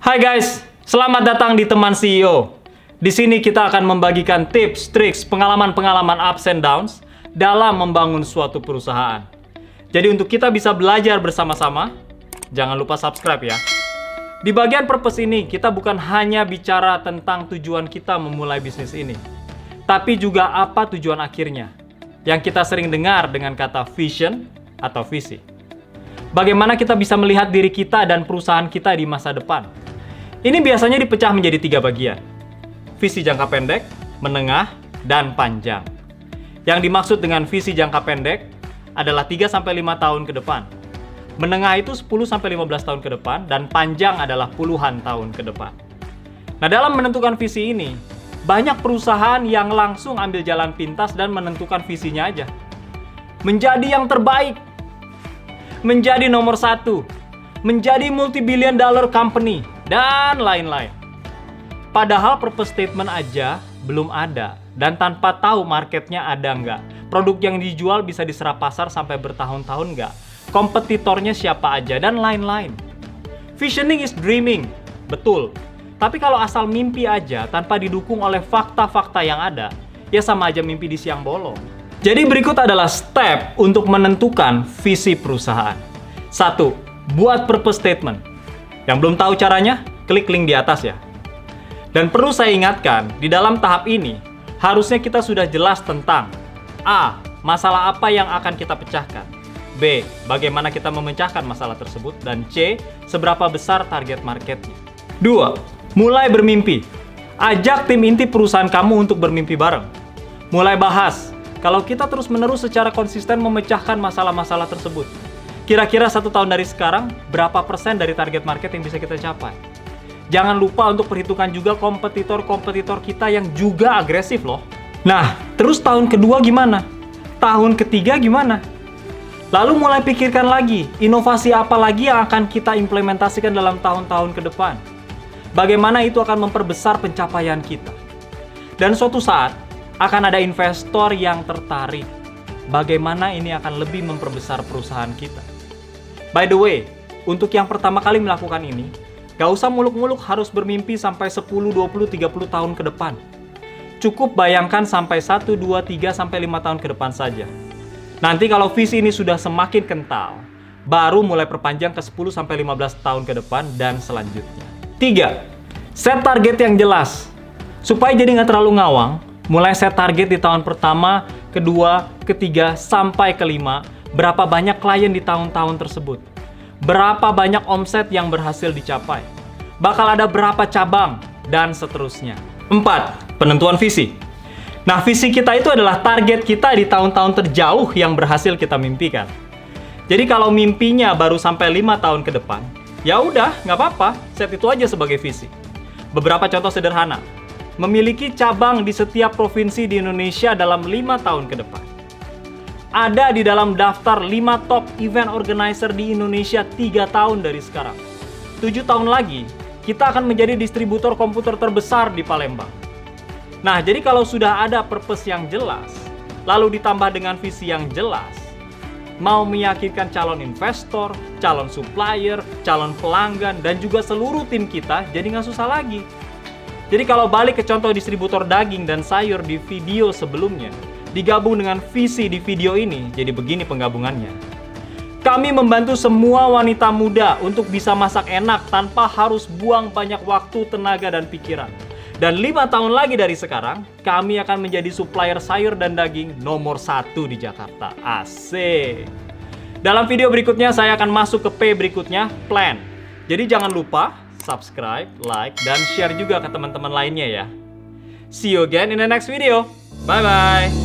Hai guys, selamat datang di Teman CEO. Di sini kita akan membagikan tips, triks, pengalaman-pengalaman ups and downs dalam membangun suatu perusahaan. Jadi untuk kita bisa belajar bersama-sama, jangan lupa subscribe ya. Di bagian purpose ini, kita bukan hanya bicara tentang tujuan kita memulai bisnis ini, tapi juga apa tujuan akhirnya, yang kita sering dengar dengan kata vision atau visi. Bagaimana kita bisa melihat diri kita dan perusahaan kita di masa depan. Ini biasanya dipecah menjadi 3 bagian. Visi jangka pendek, menengah, dan panjang. Yang dimaksud dengan visi jangka pendek adalah 3-5 tahun ke depan. Menengah itu 10-15 tahun ke depan, dan panjang adalah puluhan tahun ke depan. Nah, dalam menentukan visi ini, banyak perusahaan yang langsung ambil jalan pintas dan menentukan visinya aja. Menjadi yang terbaik, menjadi nomor 1, menjadi multi-billion dollar company, dan lain-lain. Padahal purpose statement aja belum ada, dan tanpa tahu marketnya ada nggak, produk yang dijual bisa diserap pasar sampai bertahun-tahun nggak, kompetitornya siapa aja, dan lain-lain. Visioning is dreaming, betul. Tapi kalau asal mimpi aja tanpa didukung oleh fakta-fakta yang ada, ya sama aja mimpi di siang bolong. Jadi berikut adalah step untuk menentukan visi perusahaan. 1. Buat purpose statement. Yang belum tahu caranya, klik link di atas ya. Dan perlu saya ingatkan, di dalam tahap ini, harusnya kita sudah jelas tentang A. Masalah apa yang akan kita pecahkan, B. Bagaimana kita memecahkan masalah tersebut, dan C. Seberapa besar target marketnya. 2. Mulai bermimpi. Ajak tim inti perusahaan kamu untuk bermimpi bareng. Mulai bahas, kalau kita terus-menerus secara konsisten memecahkan masalah-masalah tersebut, kira-kira 1 tahun dari sekarang, berapa persen dari target market yang bisa kita capai? Jangan lupa untuk perhitungkan juga kompetitor-kompetitor kita yang juga agresif loh. Nah, terus tahun kedua gimana? Tahun ketiga gimana? Lalu mulai pikirkan lagi, inovasi apa lagi yang akan kita implementasikan dalam tahun-tahun ke depan? Bagaimana itu akan memperbesar pencapaian kita? Dan suatu saat, akan ada investor yang tertarik. Bagaimana ini akan lebih memperbesar perusahaan kita? By the way, untuk yang pertama kali melakukan ini, gak usah muluk-muluk harus bermimpi sampai 10, 20, 30 tahun ke depan. Cukup bayangkan sampai 1, 2, 3, sampai 5 tahun ke depan saja. Nanti kalau visi ini sudah semakin kental, baru mulai perpanjang ke 10 sampai 15 tahun ke depan dan selanjutnya. 3. Set target yang jelas. Supaya jadi nggak terlalu ngawang, mulai set target di tahun pertama, kedua, ketiga, sampai kelima. Berapa banyak klien di tahun-tahun tersebut? Berapa banyak omset yang berhasil dicapai? Bakal ada berapa cabang? Dan seterusnya. 4. Penentuan visi. Nah, visi kita itu adalah target kita di tahun-tahun terjauh yang berhasil kita mimpikan. Jadi kalau mimpinya baru sampai 5 tahun ke depan, ya udah, nggak apa-apa, set itu aja sebagai visi. Beberapa contoh sederhana. Memiliki cabang di setiap provinsi di Indonesia dalam 5 tahun ke depan. Ada di dalam daftar 5 top event organizer di Indonesia 3 tahun dari sekarang. 7 tahun lagi, kita akan menjadi distributor komputer terbesar di Palembang. Nah, jadi kalau sudah ada purpose yang jelas, lalu ditambah dengan visi yang jelas, mau meyakinkan calon investor, calon supplier, calon pelanggan, dan juga seluruh tim kita, jadi nggak susah lagi. Jadi kalau balik ke contoh distributor daging dan sayur di video sebelumnya, digabung dengan visi di video ini, jadi begini penggabungannya. Kami membantu semua wanita muda untuk bisa masak enak tanpa harus buang banyak waktu, tenaga, dan pikiran. Dan 5 tahun lagi dari sekarang, kami akan menjadi supplier sayur dan daging nomor 1 di Jakarta. Asik! Dalam video berikutnya, saya akan masuk ke P berikutnya, plan. Jadi jangan lupa subscribe, like, dan share juga ke teman-teman lainnya ya. See you again in the next video. Bye-bye!